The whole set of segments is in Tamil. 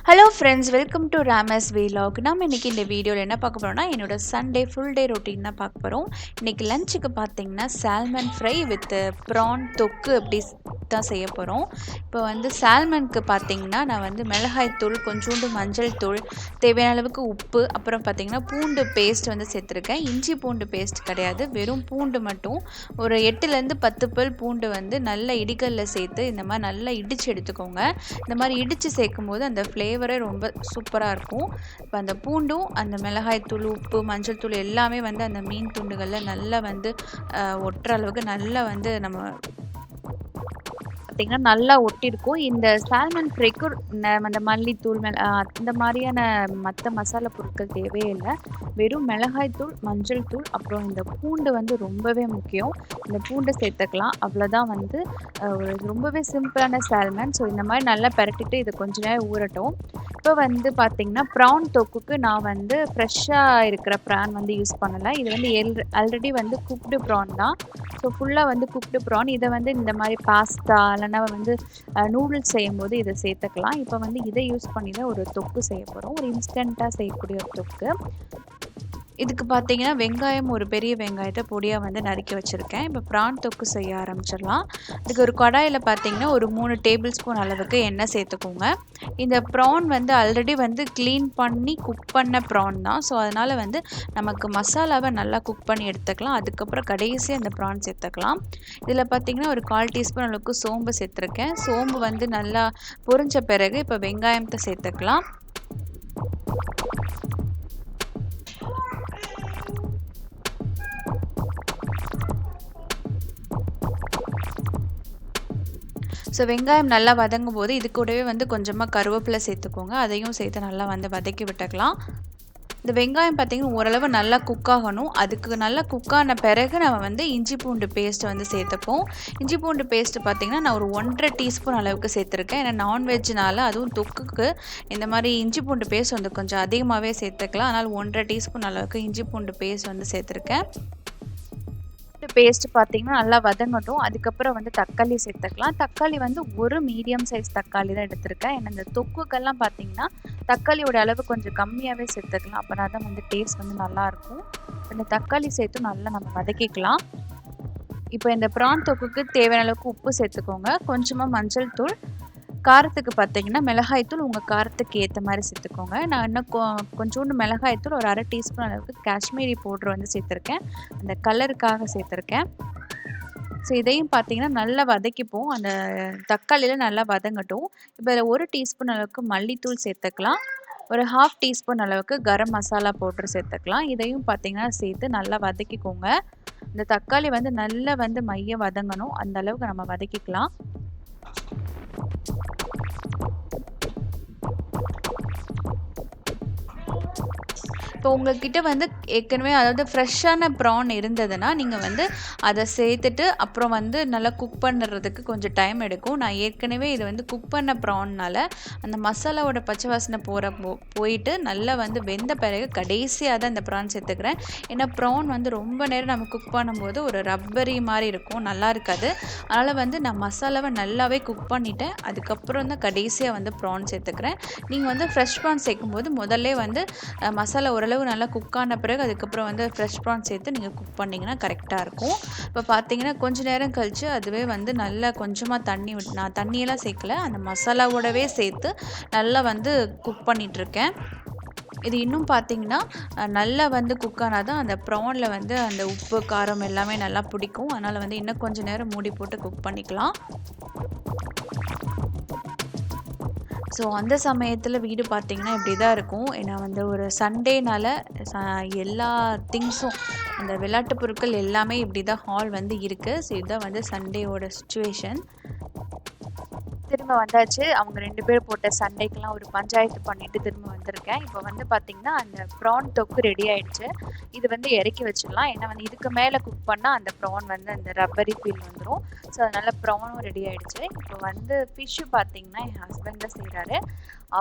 Hello friends, welcome to Ramas vlog. நம்ம இன்றைக்கி இந்த வீடியோவில் என்ன பார்க்க போகிறோம்னா, என்னோட சண்டே ஃபுல் டே ரொட்டீன் தான் பார்க்க போகிறோம். இன்றைக்கி லஞ்சுக்கு பார்த்தீங்கன்னா சால்மன் ஃப்ரை வித் ப்ரான் தொக்கு அப்படி தான் செய்ய போகிறோம். இப்போ வந்து சால்மனுக்கு பார்த்தீங்கன்னா நான் வந்து மிளகாய்த்தூள், கொஞ்சோண்டு மஞ்சள் தூள், தேவையான அளவுக்கு உப்பு, அப்புறம் பார்த்தீங்கன்னா பூண்டு பேஸ்ட் வந்து சேர்த்துருக்கேன். இஞ்சி பூண்டு பேஸ்ட் கிடையாது, வெறும் பூண்டு மட்டும். ஒரு 8லேருந்து 10 பல் பூண்டு வந்து நல்லா இடிகல்ல சேர்த்து இந்த மாதிரி நல்லா இடித்து எடுத்துக்கோங்க. இந்த மாதிரி இடித்து சேர்க்கும் போது அந்த ஃப்ளேவரே ரொம்ப சூப்பராக இருக்கும். இப்போ அந்த பூண்டும் அந்த மிளகாய்த்தூள், உப்பு, மஞ்சள் தூள் எல்லாமே வந்து அந்த மீன் துண்டுகளில் நல்லா வந்து ஒட்டுற அளவுக்கு நல்லா வந்து நம்ம பார்த்திங்கன்னா நல்லா ஒட்டியிருக்கும். இந்த சால்மன் ஃப்ரைக்கு அந்த மல்லித்தூள் இந்த மாதிரியான மற்ற மசாலா பொருட்கள் தேவையே இல்லை. வெறும் மிளகாய்த்தூள், மஞ்சள் தூள், அப்புறம் இந்த பூண்டு வந்து ரொம்பவே முக்கியம். இந்த பூண்டு சேர்த்துக்கலாம். அவ்வளோதான் வந்து ஒரு ரொம்பவே சிம்பிளான சால்மன். ஸோ இந்த மாதிரி நல்லா பெரட்டிட்டு இது கொஞ்ச நேரம் ஊறட்டும். இப்போ வந்து பார்த்திங்கன்னா ப்ரான் தொக்குக்கு நான் வந்து ஃப்ரெஷ்ஷாக இருக்கிற ப்ரான் வந்து யூஸ் பண்ணலை. இது வந்து ஆல்ரெடி வந்து குக்டு ப்ரான் தான். ஸோ ஃபுல்லாக வந்து குக்டு ப்ரான். இதை வந்து இந்த மாதிரி பாஸ்தா இல்லைன்னா வந்து நூடுல்ஸ் செய்யும்போது இதை சேர்த்துக்கலாம். இப்போ வந்து இதை யூஸ் பண்ணி தான் ஒரு தொக்கு செய்ய போகிறோம். ஒரு இன்ஸ்டண்ட்டாக செய்யக்கூடிய ஒரு தொக்கு. இதுக்கு பார்த்தீங்கன்னா வெங்காயம், ஒரு பெரிய வெங்காயத்தை பொடியாக வந்து நறுக்கி வச்சுருக்கேன். இப்போ ப்ரான் தொக்கு செய்ய ஆரம்பிச்சிடலாம். இதுக்கு ஒரு கடாயில் பார்த்தீங்கன்னா ஒரு 3 டேபிள் ஸ்பூன் அளவுக்கு எண்ணெய் சேர்த்துக்கோங்க. இந்த ப்ரான் வந்து ஆல்ரெடி வந்து க்ளீன் பண்ணி குக் பண்ண ப்ரான் தான். ஸோ அதனால் வந்து நமக்கு மசாலாவை நல்லா குக் பண்ணி எடுத்துக்கலாம். அதுக்கப்புறம் கடைசியாக இந்த ப்ரான் சேர்த்துக்கலாம். இதில் பார்த்தீங்கன்னா ஒரு 1/4 டீஸ்பூன் அளவுக்கு சோம்பு சேர்த்துருக்கேன். சோம்பு வந்து நல்லா பொரிஞ்ச பிறகு இப்போ வெங்காயத்தை சேர்த்துக்கலாம். ஸோ வெங்காயம் நல்லா வதங்கும் போது இது கூடவே வந்து கொஞ்சமாக கருவேப்பிலை சேர்த்துக்கோங்க. அதையும் சேர்த்து நல்லா வந்து வதக்கி விட்டுக்கலாம். இந்த வெங்காயம் பார்த்திங்கன்னா ஓரளவு நல்லா குக் ஆகணும். அதுக்கு நல்லா குக் ஆன பிறகு நம்ம வந்து இஞ்சி பூண்டு பேஸ்ட் வந்து சேர்த்துப்போம். இஞ்சி பூண்டு பேஸ்ட்டு பார்த்திங்கன்னா நான் ஒரு 1.5 டீஸ்பூன் அளவுக்கு சேர்த்துருக்கேன். ஏன்னா நான்வெஜ்னால அதுவும் தொக்குக்கு இந்த மாதிரி இஞ்சி பூண்டு பேஸ்ட் வந்து கொஞ்சம் அதிகமாகவே சேர்த்துக்கலாம். அதனால் 1.5 டீஸ்பூன் அளவுக்கு இஞ்சி பூண்டு பேஸ்ட் வந்து சேர்த்துருக்கேன். பேஸ்ட் பார்த்தீங்கன்னா நல்லா வதங்கட்டும். அதுக்கப்புறம் வந்து தக்காளி சேர்த்துக்கலாம். தக்காளி வந்து ஒரு மீடியம் சைஸ் தக்காளி தான் எடுத்திருக்கேன். ஏன்னா இந்த தொக்குக்கெல்லாம் பார்த்தீங்கன்னா தக்காளியோட அளவு கொஞ்சம் கம்மியாகவே சேர்த்துக்கலாம். அப்போனா தான் வந்து டேஸ்ட் வந்து நல்லாயிருக்கும். இந்த தக்காளி சேர்த்து நல்லா நம்ம வதக்கிக்கலாம். இப்போ இந்த ப்ரான் தொக்குக்கு தேவையான அளவுக்கு உப்பு சேர்த்துக்கோங்க. கொஞ்சமாக மஞ்சள் தூள், காரத்துக்கு பார்த்தீங்கன்னா மிளகாய்த்தூள் உங்கள் காரத்துக்கு ஏற்ற மாதிரி சேர்த்துக்கோங்க. நான் இன்னும் கொஞ்சோண்டு மிளகாய்த்தூள் ஒரு 1/2 டீஸ்பூன் அளவுக்கு காஷ்மீரி பவுட்ரு வந்து சேர்த்துருக்கேன். அந்த கலருக்காக சேர்த்துருக்கேன். ஸோ இதையும் பார்த்தீங்கன்னா நல்லா வதக்கிப்போம். அந்த தக்காளியில் நல்லா வதங்கட்டும். இப்போ இதில் 1 டீஸ்பூன் அளவுக்கு மல்லித்தூள் சேர்த்துக்கலாம். ஒரு 1/2 டீஸ்பூன் அளவுக்கு கரம் மசாலா பவுட்ரு சேர்த்துக்கலாம். இதையும் பார்த்தீங்கன்னா சேர்த்து நல்லா வதக்கிக்கோங்க. இந்த தக்காளி வந்து நல்லா வந்து மைய வதங்கணும். அந்த அளவுக்கு நம்ம வதக்கிக்கலாம். இப்போ உங்கள்கிட்ட வந்து ஏற்கனவே அதாவது ஃப்ரெஷ்ஷான ப்ரான் இருந்ததுன்னா நீங்கள் வந்து அதை சேர்த்துட்டு அப்புறம் வந்து நல்லா குக் பண்ணுறதுக்கு கொஞ்சம் டைம் எடுக்கும். நான் ஏற்கனவே இது வந்து குக் பண்ண ப்ரான்னால் அந்த மசாலாவோட பச்சை வாசனை போயிட்டு நல்லா வந்து வெந்த பிறகு கடைசியாக தான் இந்த ப்ரான் சேர்த்துக்கிறேன். ஏன்னா ப்ரான் வந்து ரொம்ப நேரம் நம்ம குக் பண்ணும்போது ஒரு ரப்பரி மாதிரி இருக்கும், நல்லா இருக்காது. அதனால் வந்து நான் மசாலாவை நல்லாவே குக் பண்ணிவிட்டேன். அதுக்கப்புறம் தான் கடைசியாக வந்து ப்ரான் சேர்த்துக்கிறேன். நீங்கள் வந்து ஃப்ரெஷ் ப்ரான் சேர்க்கும்போது முதல்ல வந்து மசாலா ஓரளவு நல்லா குக் ஆன பிறகு அதுக்கப்புறம் வந்து ஃப்ரெஷ் ப்ரான் சேர்த்து நீங்கள் குக் பண்ணிங்கன்னா கரெக்டாக இருக்கும். இப்போ பார்த்தீங்கன்னா கொஞ்சம் நேரம் கழித்து அதுவே வந்து நல்லா கொஞ்சமாக தண்ணி நான் தண்ணியெல்லாம் சேர்க்கல, அந்த மசாலாவோடவே சேர்த்து நல்லா வந்து குக் பண்ணிகிட்ருக்கேன். இது இன்னும் பார்த்தீங்கன்னா நல்லா வந்து குக் ஆனால் தான் அந்த ப்ரானில் வந்து அந்த உப்பு, காரம் எல்லாமே நல்லா பிடிக்கும். அதனால் வந்து இன்னும் கொஞ்சம் நேரம் மூடி போட்டு குக் பண்ணிக்கலாம். ஸோ அந்த சமயத்தில் வீடு பார்த்திங்கன்னா இப்படி தான் இருக்கும். ஏன்னா வந்து ஒரு சண்டேனால் எல்லா திங்ஸும் அந்த விளையாட்டு பொருட்கள் எல்லாமே இப்படி தான் ஹால் வந்து இருக்குது. ஸோ இதுதான் வந்து சண்டேவோட சுச்சுவேஷன். திரும்ப வந்தாச்சு. அவங்க 2 பேர் போட்ட சண்டைக்கெல்லாம் ஒரு பஞ்சாயத்து பண்ணிட்டு திரும்ப வந்திருக்கேன். இப்போ வந்து பார்த்திங்கன்னா அந்த ப்ரான் தொக்கு ரெடி ஆகிடுச்சு. இது வந்து இறக்கி வச்சிடலாம். ஏன்னா வந்து இதுக்கு மேலே குக் பண்ணால் அந்த ப்ரான் வந்து அந்த ரப்பரி ஃபீல் வந்துடும். ஸோ அதனால் ப்ரானும் ரெடி ஆகிடுச்சு. இப்போ வந்து ஃபிஷ்ஷு பார்த்திங்கன்னா என் ஹஸ்பண்ட் தான் செய்கிறாரு.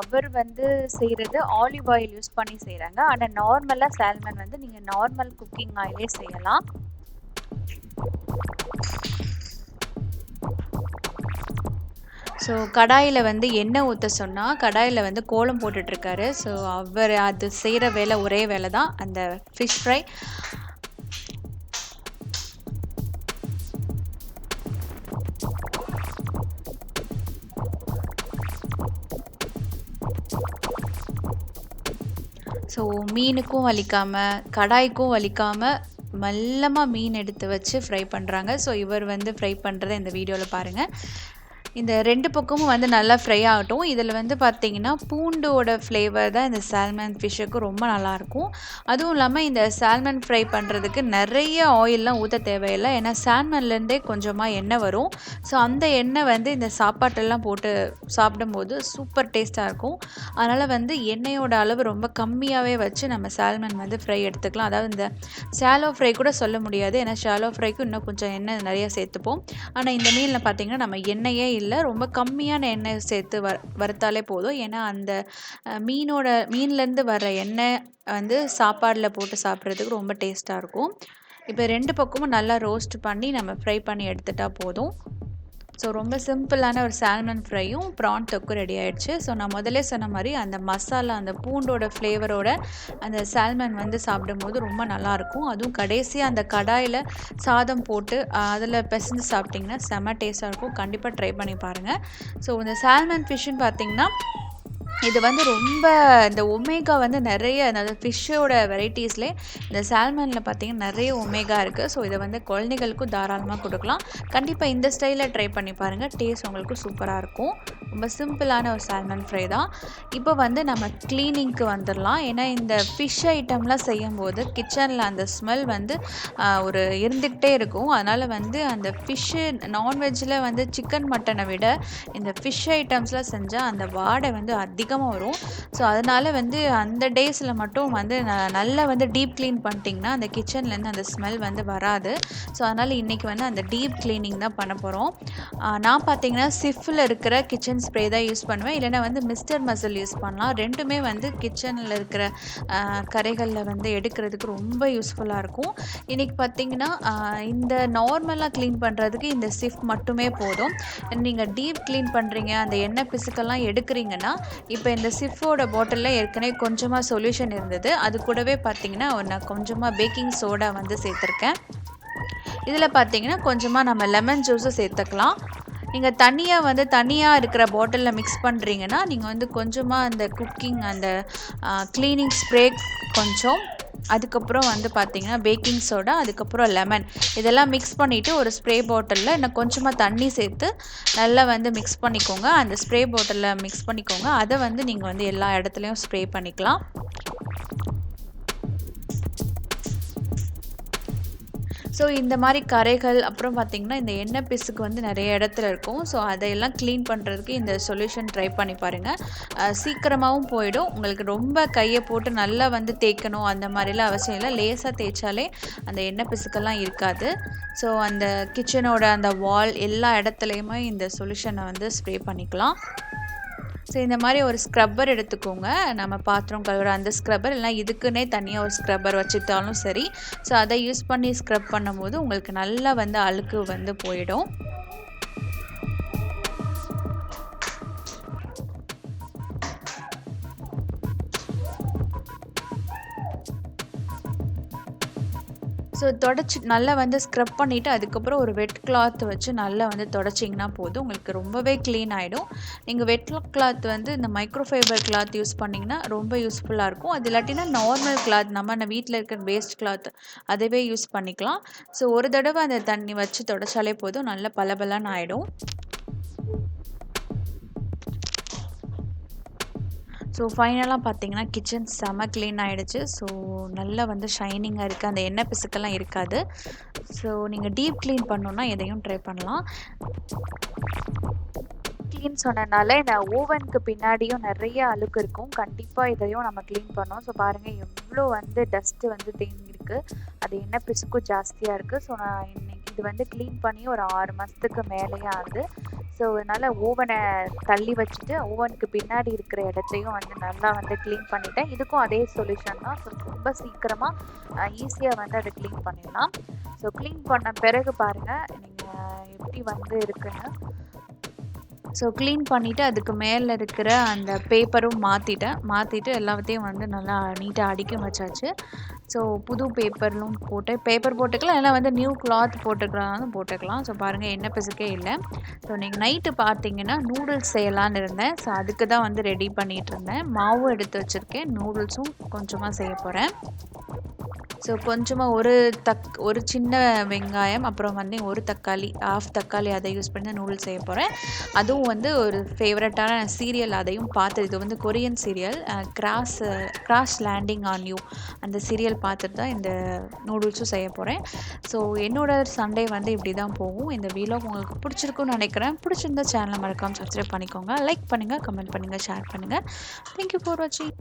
அவர் வந்து செய்கிறது ஆலிவ் ஆயில் யூஸ் பண்ணி செய்கிறாங்க. ஆனால் நார்மலாக சால்மன் வந்து நீங்கள் நார்மல் குக்கிங் ஆயிலே செய்யலாம். ஸோ கடாயில வந்து எண்ணெய் ஊத்த சொன்னா, கடாயில வந்து கோலம் போட்டுட்ருக்காரு. ஸோ அவர் அது செய்ற வேலை ஒரே வேலை தான். அந்த ஃபிஷ் ஃப்ரை. ஸோ மீனுக்கும் வலிக்காம, கடாய்க்கும் வலிக்காம, மெல்லமா மீன் எடுத்து வச்சு ஃப்ரை பண்றாங்க. ஸோ இவர் வந்து ஃப்ரை பண்றத இந்த வீடியோல பாருங்க. இந்த 2 பக்கமும் வந்து நல்லா ஃப்ரை ஆகட்டும். இதில வந்து பார்த்தீங்கன்னா, பூண்டோட ஃப்ளேவர் தான் இந்த சால்மன் ஃபிஷ்ஷுக்கு ரொம்ப நல்லாயிருக்கும். அதுவும் இல்லாம இந்த சால்மன் ஃப்ரை பண்ணுறதுக்கு நெறைய ஆயில்லாம் ஊத்த தேவையில்ல. ஏன்னா சால்மன்லேருந்தே கொஞ்சமா எண்ணெய் வரும். ஸோ அந்த எண்ணெய் வந்து இந்த சாப்பாட்டெல்லாம் போட்டு சாப்பிடும்போது சூப்பர் டேஸ்ட்டா இருக்கும். அதனால வந்து எண்ணெயோட அளவு ரொம்ப கம்மியாவே வச்சு நம்ம சால்மன் வந்து ஃப்ரை எடுத்துக்கலாம். அதாவது இந்த ஷாலோ ஃப்ரை கூட சொல்ல முடியாது. ஏன்னா ஷாலோ ஃப்ரைக்கு இன்னும் கொஞ்சம் எண்ணெய் நெறைய சேர்த்துப்போம். ஆனா இந்த மீன்ல பார்த்தீங்கன்னா, நம்ம எண்ணெயே இல்ல. ரொம்ப கம்மியான எண்ணெய் சேர்த்து வறுத்தாலே போதும். ஏன்னா அந்த மீன்லேருந்து வர எண்ணெய் வந்து சாப்பாடுல போட்டு சாப்பிட்றதுக்கு ரொம்ப டேஸ்ட்டா இருக்கும். இப்போ 2 பக்கமும் நல்லா ரோஸ்ட் பண்ணி நம்ம ஃப்ரை பண்ணி எடுத்துட்டா போதும். ஸோ ரொம்ப சிம்பிளான ஒரு சால்மன் ஃப்ரையும், ப்ரான் தொக்கும் ரெடி ஆயிடுச்சு. ஸோ நான் முதல்லே சொன்ன மாரி அந்த மசாலா, அந்த பூண்டோட ஃப்ளேவரோட அந்த சால்மன் வந்து சாப்பிடும்போது ரொம்ப நல்லாயிருக்கும். அதுவும் கடைசியா அந்த கடாயில சாதம் போட்டு அதில பெசஞ்சு சாப்பிட்டிங்கன்னா செம்ம டேஸ்ட்டா இருக்கும். கண்டிப்பா ட்ரை பண்ணி பாருங்க. ஸோ இந்த சால்மன் ஃபிஷ்ஷுன்னு பார்த்தீங்கன்னா, இது வந்து ரொம்ப இந்த ஒமேகா வந்து நெறைய, அதாவது ஃபிஷ்ஷோட வெரைட்டீஸ்லே இந்த சால்மன்ல பார்த்தீங்கன்னா நெறைய ஒமேகா இருக்குது. ஸோ இதை வந்து குழந்தைகளுக்கும் தாராளமாக கொடுக்கலாம். கண்டிப்பாக இந்த ஸ்டைலில் ட்ரை பண்ணி பாருங்கள். டேஸ்ட் உங்களுக்கு சூப்பராக இருக்கும். ரொம்ப சிம்பிளான ஒரு சால்மன் ஃப்ரை தான். இப்போ வந்து நம்ம க்ளீனிங்க்கு வந்துடலாம். ஏன்னா இந்த ஃபிஷ் ஐட்டம்லாம் செய்யும்போது கிச்சனில் அந்த ஸ்மெல் வந்து ஒரு இருந்துக்கிட்டே இருக்கும். அதனால் வந்து அந்த ஃபிஷ்ஷு நான்வெஜ்ஜில் வந்து சிக்கன் மட்டனை விட இந்த ஃபிஷ் ஐட்டம்ஸ்லாம் செஞ்சால் அந்த வாடை வந்து அதிகமாக வரும். ஸோ அதனால் வந்து அந்த டேஸில் மட்டும் வந்து நல்லா வந்து டீப் க்ளீன் பண்ணிட்டிங்கன்னா அந்த கிச்சன்லேருந்து அந்த ஸ்மெல் வந்து வராது. ஸோ அதனால் இன்றைக்கி வந்து அந்த டீப் க்ளீனிங் தான் பண்ண போகிறோம். நான் பார்த்தீங்கன்னா சிஃபில் இருக்கிற கிச்சன் ஸ்ப்ரே தான் யூஸ் பண்ணுவேன். இல்லைனா வந்து மிஸ்டர் மசில் யூஸ் பண்ணலாம். ரெண்டுமே வந்து கிச்சனில் இருக்கிற கரைகளில் வந்து எடுக்கிறதுக்கு ரொம்ப யூஸ்ஃபுல்லாக இருக்கும். இன்றைக்கி பார்த்தீங்கன்னா இந்த நார்மலாக க்ளீன் பண்ணுறதுக்கு இந்த சிஃப் மட்டுமே போதும். நீங்கள் டீப் க்ளீன் பண்ணுறீங்க, அந்த எண்ணெய் பிசுக்கெல்லாம் எடுக்கிறீங்கன்னா, இப்போ இந்த சிஃபோட பாட்டிலில் ஏற்கனவே கொஞ்சமாக சொல்யூஷன் இருந்தது. அது கூடவே பார்த்தீங்கன்னா நான் கொஞ்சமாக பேக்கிங் சோடா வந்து சேர்த்துருக்கேன். இதில் பார்த்தீங்கன்னா கொஞ்சமாக நம்ம லெமன் ஜூஸும் சேர்த்துக்கலாம். நீங்கள் தனியாக இருக்கிற பாட்டிலில் மிக்ஸ் பண்ணுறீங்கன்னா, நீங்கள் வந்து கொஞ்சமாக அந்த குக்கிங் அந்த க்ளீனிங் ஸ்ப்ரே கொஞ்சம், அதுக்கப்புறம் வந்து பார்த்தீங்கன்னா பேக்கிங் சோடா, அதுக்கப்புறம் லெமன் இதெல்லாம் மிக்ஸ் பண்ணிவிட்டு ஒரு ஸ்ப்ரே பாட்டிலில் இன்னும் கொஞ்சமாக தண்ணி சேர்த்து நல்லா வந்து மிக்ஸ் பண்ணிக்கோங்க. அந்த ஸ்ப்ரே பாட்டிலில் மிக்ஸ் பண்ணிக்கோங்க. அதை வந்து நீங்கள் வந்து எல்லா இடத்துலையும் ஸ்ப்ரே பண்ணிக்கலாம். ஸோ இந்த மாதிரி கரைகள், அப்புறம் பார்த்திங்கன்னா இந்த எண்ணெய் பிசுக்கு வந்து நிறைய இடத்துல இருக்கும். ஸோ அதையெல்லாம் க்ளீன் பண்ணுறதுக்கு இந்த சொல்யூஷன் ட்ரை பண்ணி பாருங்கள். சீக்கிரமாகவும் போயிடும். உங்களுக்கு ரொம்ப கையை போட்டு நல்லா வந்து தேய்க்கணும் அந்த மாதிரிலாம் அவசியம் இல்லை. லேசாக தேய்ச்சாலே அந்த எண்ணெய் பிசுக்கெல்லாம் இருக்காது. ஸோ அந்த கிச்சனோட அந்த வால் எல்லா இடத்துலையுமே இந்த சொல்யூஷனை வந்து ஸ்ப்ரே பண்ணிக்கலாம். ஸோ இந்த மாதிரி ஒரு ஸ்க்ரப்பர் எடுத்துக்கோங்க. நம்ம பாத்திரம் கழுவுற அந்த ஸ்க்ரப்பர், இல்லைனா இதுக்குன்னே தனியாக ஒரு ஸ்க்ரப்பர் வச்சுட்டாலும் சரி. ஸோ அதை யூஸ் பண்ணி ஸ்க்ரப் பண்ணும்போது உங்களுக்கு நல்லா வந்து அழுக்கு வந்து போயிடும். ஸோ நல்லா வந்து ஸ்க்ரப் பண்ணிவிட்டு அதுக்கப்புறம் ஒரு வெட் கிளாத் வச்சு நல்லா வந்து தொடச்சிங்கன்னா போதும். உங்களுக்கு ரொம்பவே க்ளீன் ஆகிடும். நீங்கள் வெட் கிளாத் வந்து இந்த மைக்ரோஃபைபர் கிளாத் யூஸ் பண்ணிங்கன்னா ரொம்ப யூஸ்ஃபுல்லாக இருக்கும். அது இல்லாட்டினா நார்மல் கிளாத் நம்ம வீட்டில் இருக்கிற வேஸ்ட் கிளாத் அதவே யூஸ் பண்ணிக்கலாம். ஸோ ஒரு தடவை அந்த தண்ணி வச்சு தொடச்சாலே போதும், நல்லா பளபளன்னு ஆகிடும். ஸோ ஃபைனலாக பார்த்தீங்கன்னா கிச்சன் செம க்ளீன் ஆகிடுச்சு. ஸோ நல்லா வந்து ஷைனிங்காக இருக்குது. அந்த எண்ணெய் பிசுக்கெல்லாம் இருக்காது. ஸோ நீங்கள் டீப் க்ளீன் பண்ணணுன்னா எதையும் ட்ரை பண்ணலாம். க்ளீன் சொன்னனால இந்த ஓவனுக்கு பின்னாடியும் நிறைய அழுக்கு இருக்கும். கண்டிப்பாக இதையும் நம்ம க்ளீன் பண்ணோம். ஸோ பாருங்கள் எவ்வளோ வந்து டஸ்ட்டு வந்து தேங்கியிருக்கு. அது எண்ணெய் பிசுக்கும் ஜாஸ்தியாக இருக்குது. ஸோ நான் இன்னைக்கு இது வந்து க்ளீன் பண்ணி ஒரு 6 மாதத்துக்கு மேலேயே ஆகுது. ஸோ அதனால் ஓவனை தள்ளி வச்சுட்டு ஓவனுக்கு பின்னாடி இருக்கிற இடத்தையும் வந்து நல்லா வந்து க்ளீன் பண்ணிட்டேன். இதுக்கும் அதே சொல்யூஷன் தான். ஸோ ரொம்ப சீக்கிரமாக ஈஸியாக வந்து அதை க்ளீன் பண்ணிடலாம். ஸோ க்ளீன் பண்ண பிறகு பாருங்கள் நீங்கள் எப்படி வந்து இருக்குன்னு. ஸோ க்ளீன் பண்ணிவிட்டு அதுக்கு மேலே இருக்கிற அந்த பேப்பரும் மாற்றிட்டு எல்லாத்தையும் வந்து நல்லா நீட்டாக அடுக்கி வச்சாச்சு. ஸோ புது பேப்பர்லும் பேப்பர் போட்டுக்கலாம், இல்லைனா வந்து நியூ கிளாத் போட்டுக்கலாம் போட்டுக்கலாம். ஸோ பாருங்கள், எண்ணெய் பிசுக்கே இல்லை. ஸோ நீங்கள் நைட்டு பார்த்தீங்கன்னா நூடுல்ஸ் செய்யலான்னு இருந்தேன். ஸோ அதுக்கு தான் வந்து ரெடி பண்ணிகிட்டு இருந்தேன். மாவும் எடுத்து வச்சுருக்கேன், நூடுல்ஸும் கொஞ்சமாக செய்ய போகிறேன். ஸோ கொஞ்சமாக ஒரு சின்ன வெங்காயம், அப்புறம் வந்து ஒரு தக்காளி, ஆஃப் தக்காளி அதை யூஸ் பண்ணி தான் நூடுல்ஸ் செய்ய போகிறேன். அதுவும் வந்து ஒரு ஃபேவரட்டான சீரியல், அதையும் பார்த்து, இது வந்து Korean serial, crash landing on you, அந்த சீரியல் பார்த்துட்டு தான் இந்த நூடுல்ஸும் செய்ய போகிறேன். ஸோ என்னோடய சண்டே வந்து இப்படி தான் போகும். இந்த வீலாக் உங்களுக்கு பிடிச்சிருக்குன்னு நினைக்கிறேன். பிடிச்சிருந்தா சேனலை மறக்காமல் சப்ஸ்கிரைப் பண்ணிக்கோங்க, லைக் பண்ணுங்கள், கமெண்ட் பண்ணுங்கள், ஷேர் பண்ணுங்கள். தேங்க்யூ ஃபார் வாட்சிங்.